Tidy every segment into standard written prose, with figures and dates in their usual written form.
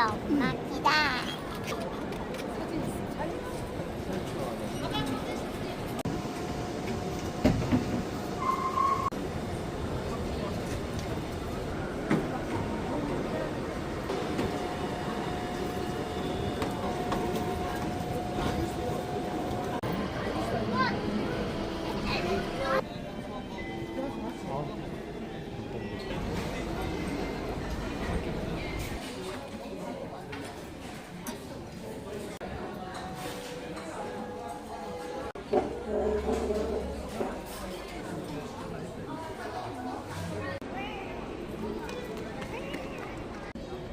연막이다.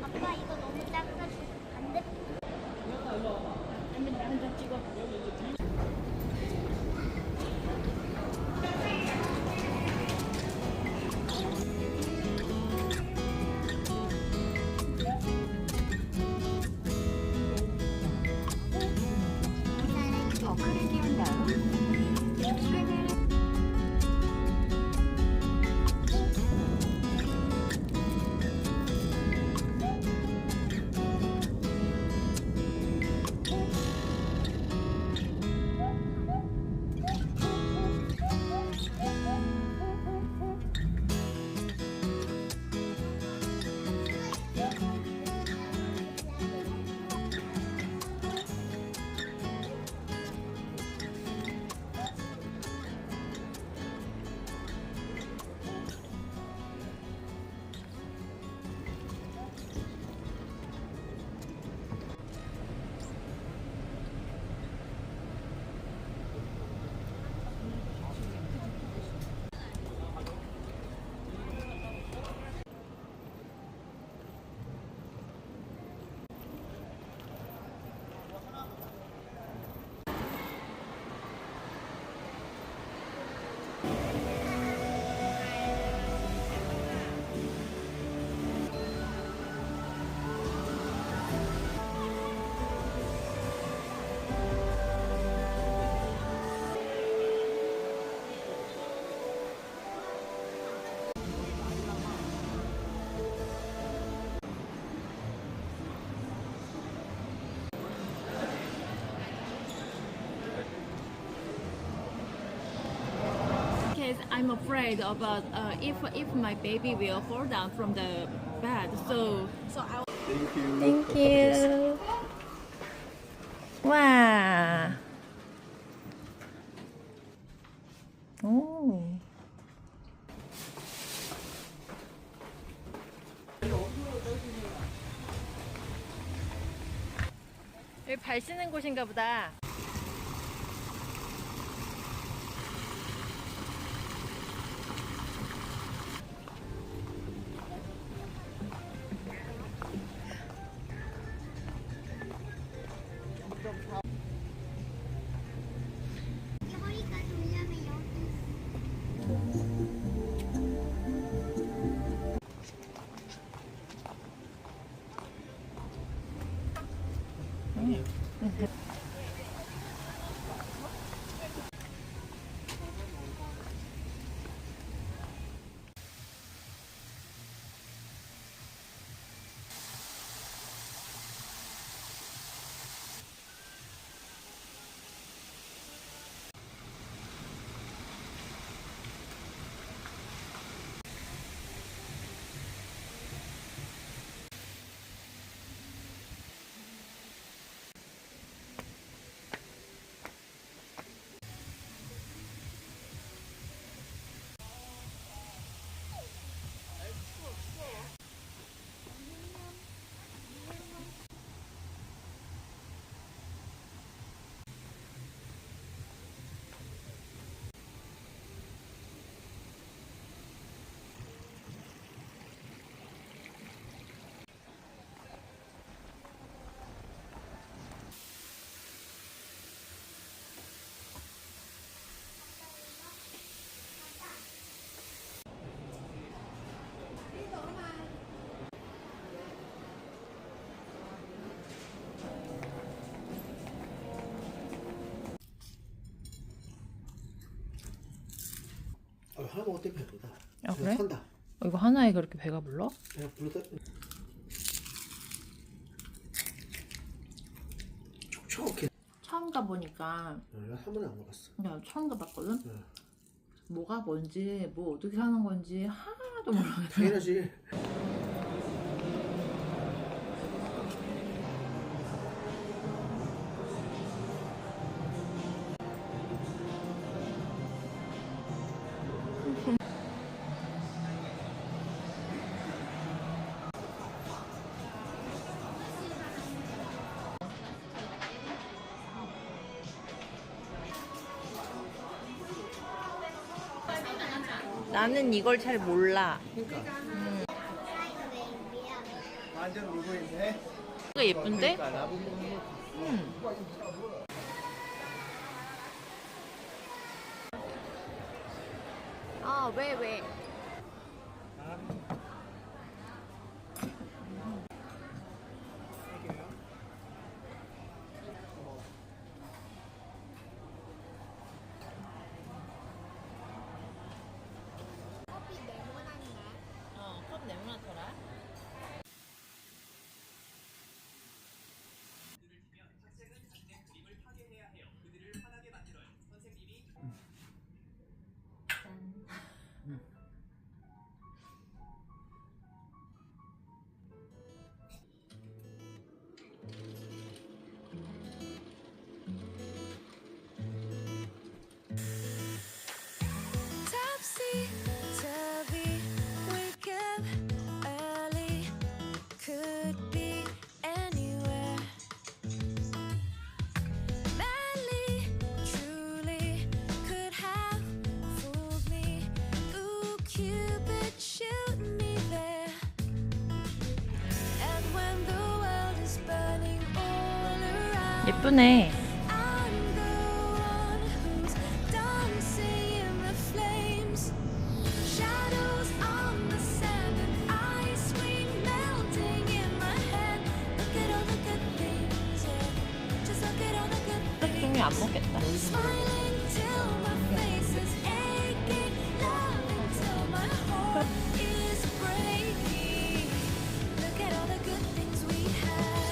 아빠 이거 너무 작아서 안 돼. 어플을 띄운 다음 끈을 I'm afraid about if my baby will fall down from the bed. So I. Thank you. 와. 오. 여기 발 씻는 곳인가 보다. 허리가 돌려면 여기. 하나 먹을 때 배부르다. 아, 그래? 산다. 이거 하나에 그렇게 배가 불러? 배가 부르다. 촉촉해. 처음 가보니까 내가 한 번도 안 가봤어. 그냥 처음 가봤거든? 응. 뭐가 뭔지 뭐 어떻게 사는 건지 하나도 모르겠어. 당연하지. 나는 이걸 잘 몰라. 완전 울고 있네. 이거 예쁜데? 아, 왜? 커피 네모난데. 컵 네모나더라. Topsy-turvy, wake up early, could be anywhere. Madly, truly, could have fooled me. Ooh, Cupid, shoot me there. And when the world is burning all around, 예쁘네. I'm the one who's dancing in the flames. Shadows on the sand and ice cream melting in my hand. Look at all the good things, yeah. Just look at all the good 이 안 먹겠다. Smiling till my face is aching, loving till my heart is breaking. Look at all the good things we have.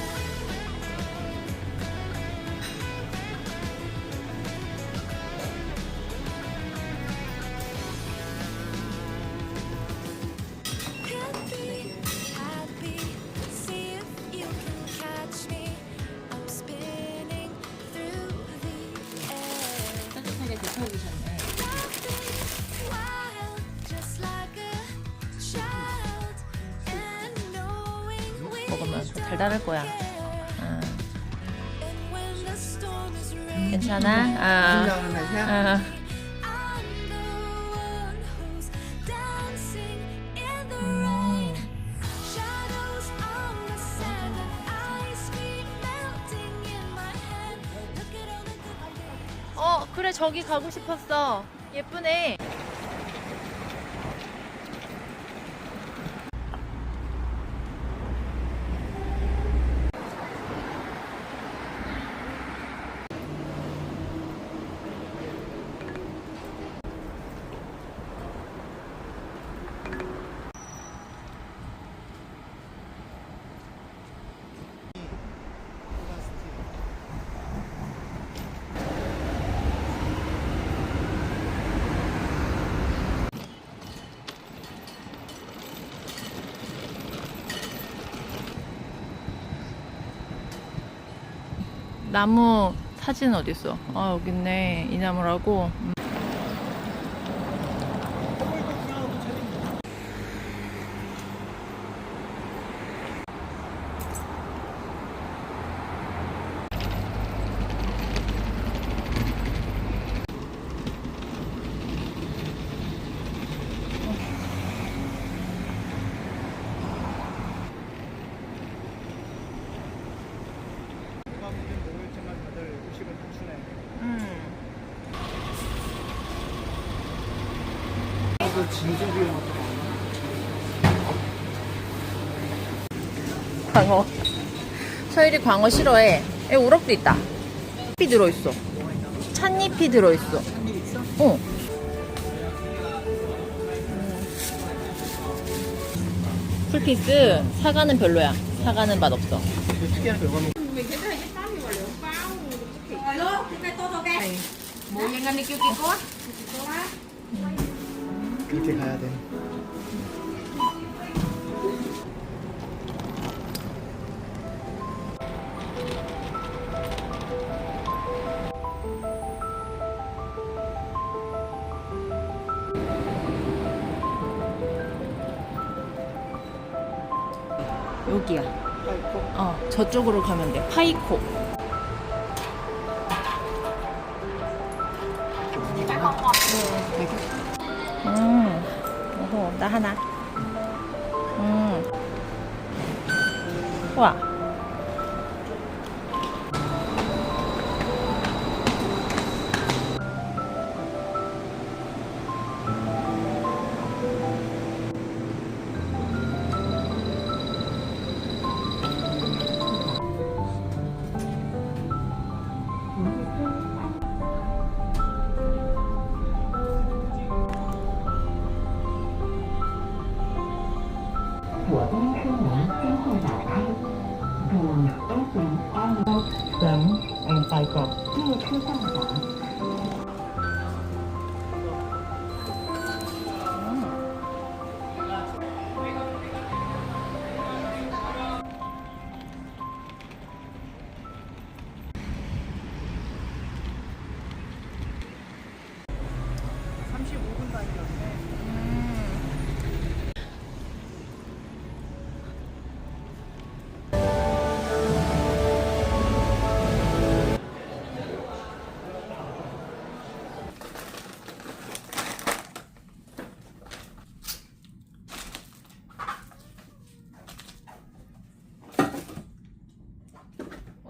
Could be happy, see if you can catch me. I'm spinning through the air. 따뜻하게 데펴주셨네. Laughing wild, just like a child, and knowing we 먹으면 달달할 거야. and when the storm is raging, 괜찮아? 긴장하는 맛이야? I'm the one who's dancing in the rain. Shadows on the sand and ice cream melting in my hand. Look at all the good things. 그래, 저기 가고 싶었어. 예쁘네. 나무 사진 어딨어? 여기 있네. 이 나무라고. 누가 뭔지 모르겠지만 다들 의식을 갖추네. 그 진주비에 넣고 광어. 서일이 광어 싫어해. 에, 우럭도 있다. 잎이 들어있어. 찻잎이 들어있어. 어. 풀피스. 사과는 별로야. 사과는 맛없어. 특이한 결과물. Mau yang ngan kiko ah? 그렇게 가야 돼. 여기야. 파이코. 저쪽으로 가면 돼. 파이코. 오호, 나 하나. 와. and 파이코.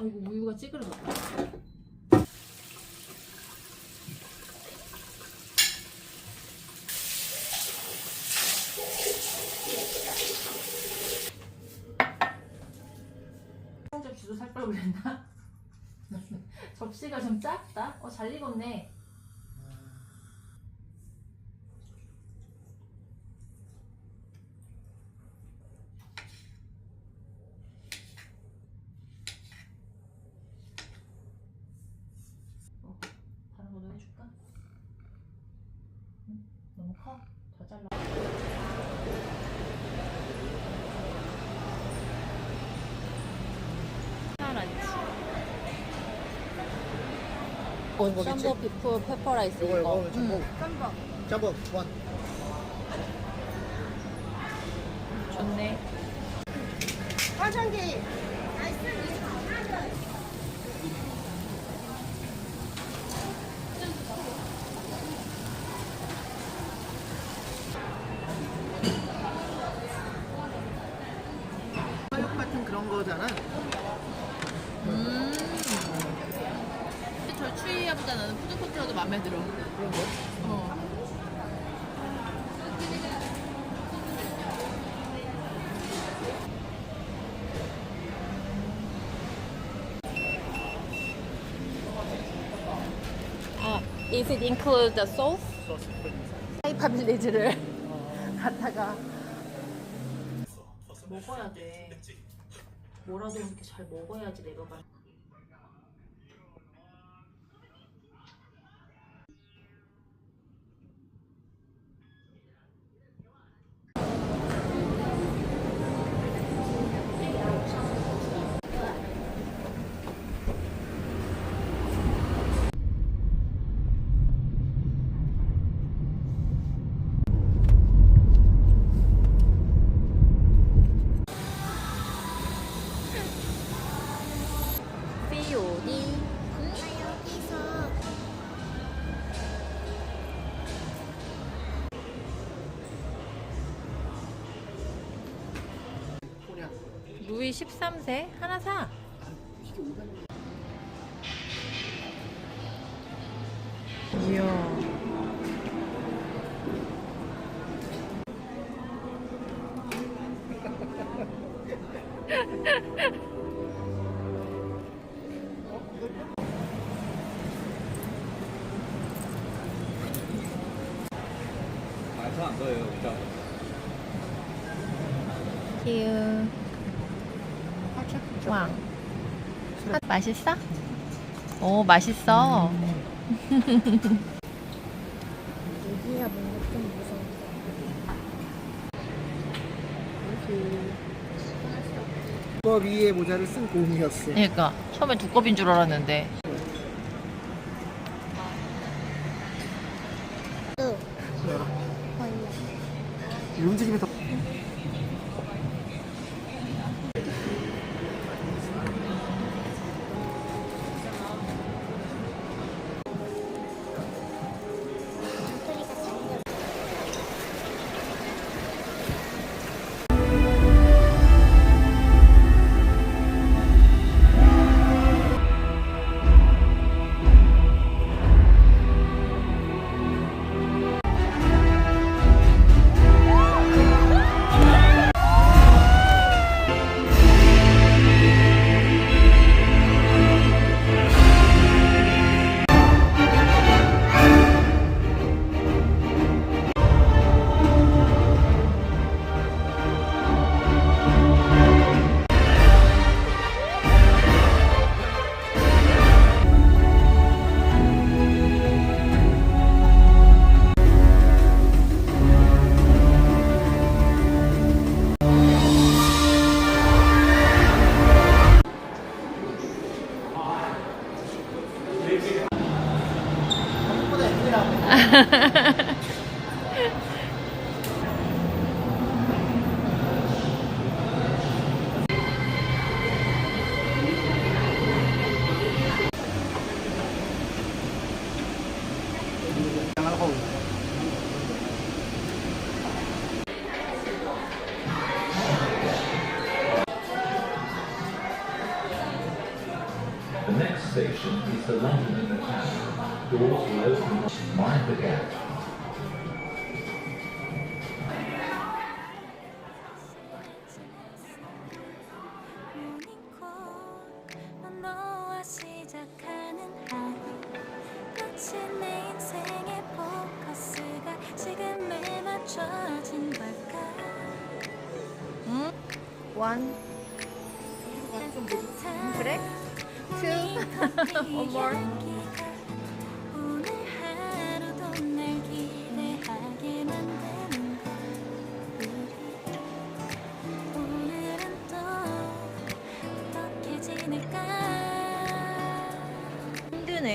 이거 우유가 찌그러졌다. 접시도 살 걸 그랬나? 접시가 좀 작다? 잘 익었네. 다른 거도 해줄까? 응? 너무 커? 더 잘라. 이거 샴보 비프 페퍼라이스 이거 이거. 짬뽕. 짬뽕 원. 좋네. 화육 같은 그런 거잖아. 근데 저 추위야보다 나는 푸드코트가 더 마음에 들어. 그런 거? Is it include the sauce? 하이파 빌리지를 갔다가 먹어야 돼. 뭐라도 이렇게 잘 먹어야지 내가 말. 삐요디. 여기서 소량. 루이 13세 하나 사. 이게 500원. 이야. 잘안 더해요, 진짜. 휴. 와. 맛있어? 오, 맛있어. 여기야 뭔가 좀 무서워. 법 위에 모자를 쓴 곰이었어. 그러니까 처음에 두꺼비인 줄 알았는데. 이 움직임이 더. The next station is the London in the town. Doors will open. Mind the gap. 넌 너와 시작하는 하루 마치 내 인생의 포커스가 지금에 맞춰진 걸까 원. 그래? One more. 오늘 하루도 날 기대하게 만드는 걸 우리 오늘은 또 어떻게 지낼까 힘드네.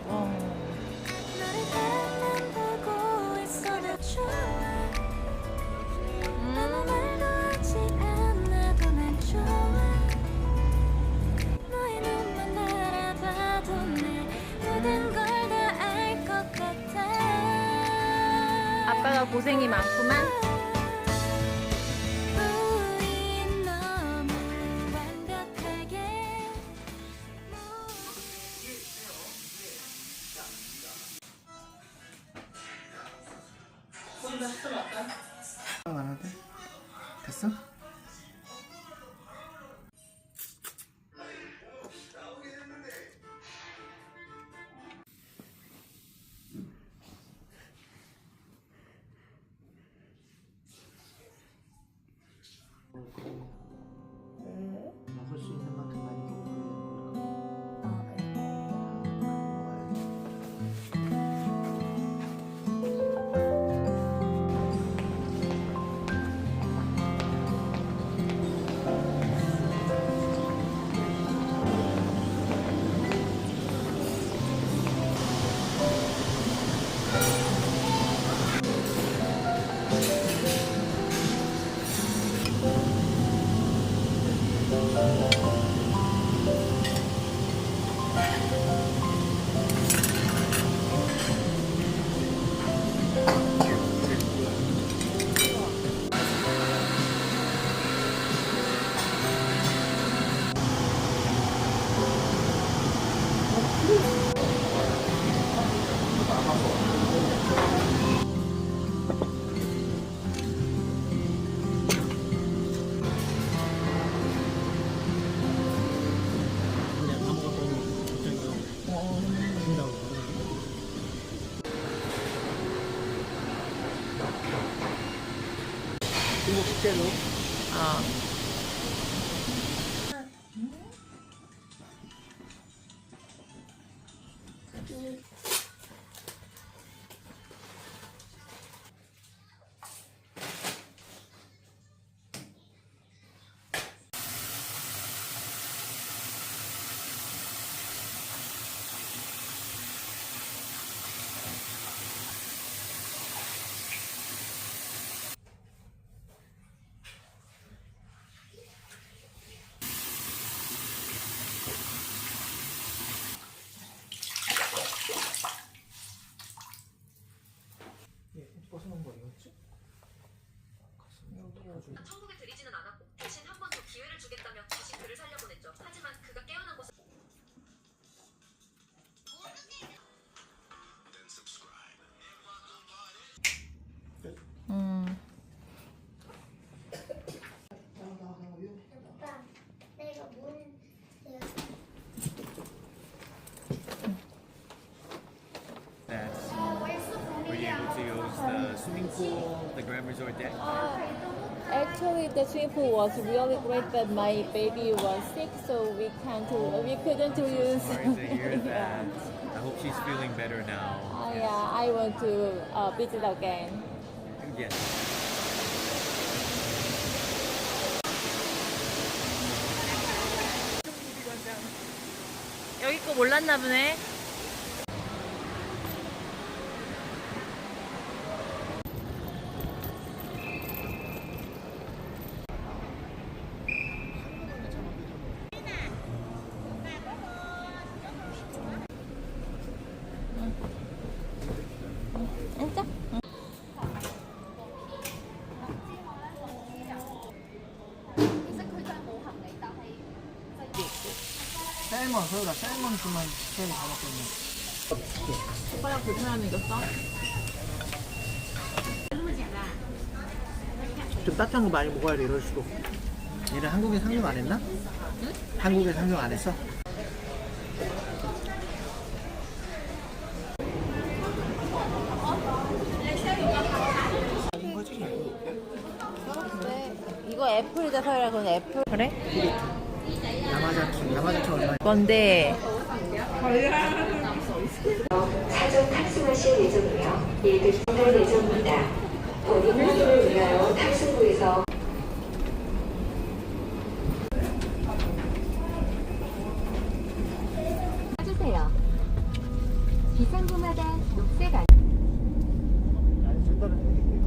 너를 바라만 보고 있어도 좋아 아무 말도 하지 않아도 난 좋아 너의 눈만 바라봐도 내 모든 걸 다 알 것 같아 아빠가 고생이 많구만. 우린 너무 완벽하게 안 하는데? 됐어? 먹을 수 있는 만큼 많이 먹어야 되는 거라. 중국 식재료. pool, the Grand Resort deck? Actually, the swimming pool was really great, but my baby was sick, so we couldn't use. Sorry to hear that. I hope she's feeling better now. Yeah, I want to visit again. Yes. 여기 거 몰랐나 보네. 앉아. 셀몬, 서울아, 셀몬 주면 제일 잘 먹겠네. 오빠랑 불편함이 있었어? 좀 따뜻한 거 많이 먹어야 돼, 이럴수록. 얘는 한국에 상륙 안 했나? 응? 한국에 상륙 안 했어? 이거 애플이다 서유라. 그건 애플. 그래? 야마자키 얼마? 건데 사전 탑승하실 예정이며 예득 할 예정입니다. 본인 확인을 위하여 탑승구에서 해주세요. 비상구마다 녹색 안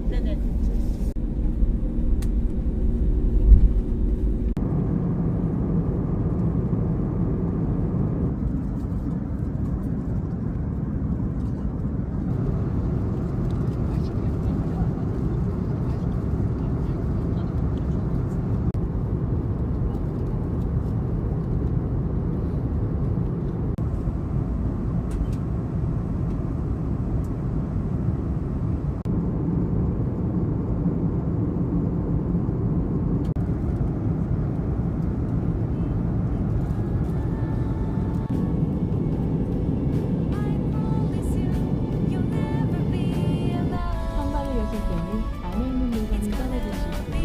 네네. 한밤을 여실 때는 안에 있는 물건을 꺼내주시고